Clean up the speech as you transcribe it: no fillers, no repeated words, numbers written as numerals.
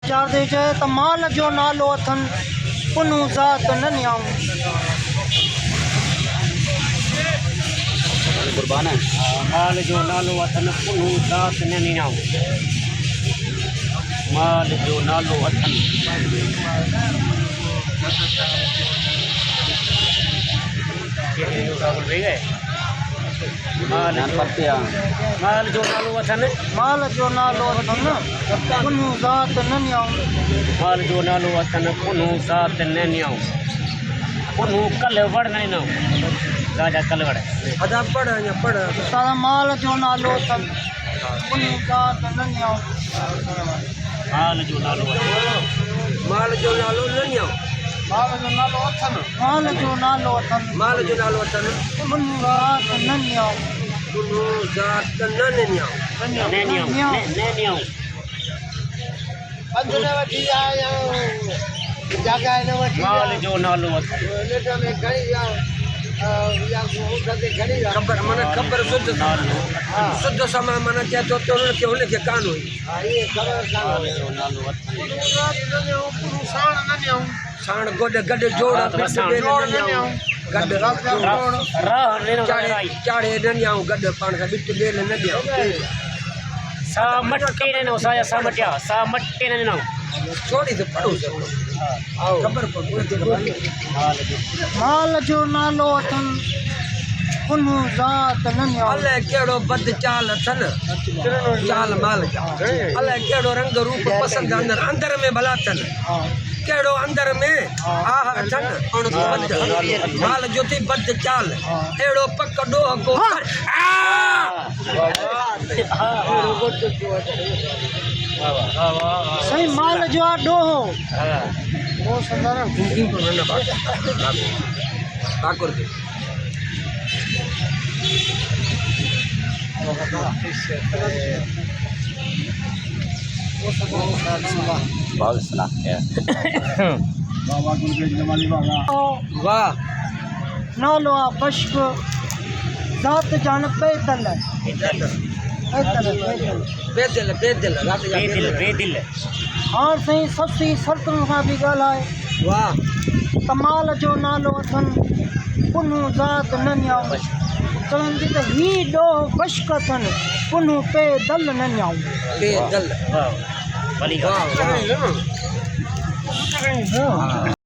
चार दे जाए त माल जो नालो अथन पुनू ज़ात न न्याऊं। कुर्बान है माल जो नालो अथन पुनू ज़ात न न्याऊं। माल जो नालो अथन माल जो नालो अथन पुनू ज़ात न न्याऊं। माल जो नालो अथन पुनू ज़ात न न्याऊं। पुनू कलवड़ न न्याऊं। राजा कलवड़ अदा पढ़ या पढ़ सारा माल जो नालो अथन पुनू ज़ात न न्याऊं। माल जो नालो माल जो नालो न न्याऊं। माल जो नालो अथन माल जो नालो अथन पुनू ज़ात न न्याऊं। पुनू ज़ात न न्याऊं। अंदर वठी आया जगह न वठी माल जो नालो अथन नेट में घणी या खबर मन खबर शुद्ध शुद्ध समय मन क्या तो उनके होने के कान हुई ये खबर माल जो नालो अथन साण गोड गड जोड़ गड चाड़े न न्याऊं गड पाण सां बिट बेल न ॾियाऊं सा मटे न सा सा मटिया सा मटे न न्याऊं। छोड़ी तो पढ़ो खबर माल जो नालो अथन पुनू ज़ात न न्याऊं। अलाए कहिड़ो बद चाल अथन चाल माल जा अलाए कहिड़ो रंग रूप पसंदि अंदर अंदर में भला अथन कहिड़ो अंदर में आह अथन माल जो थी बद चाल अहिड़ो पक ॾोह को सही माल जो आहे ॾोहो वो साधारण थिंकिंग को न ठाकुर के बहुत सलाह है वाह नालो आहे बश्क ज़ात जान पैदल बेदिल बेदिल रात जा बेदिल बेदिल हाँ सही सस्ती सरतुनि खां बि ॻाल्हाए वाह त माल जो नालो अथन पुनू ज़ात न न्याऊं। चवनि थी त ही ॾोह बश्क अथनि पुनू पैदल न न्याऊं। बेदिल वाह भली वाह वाह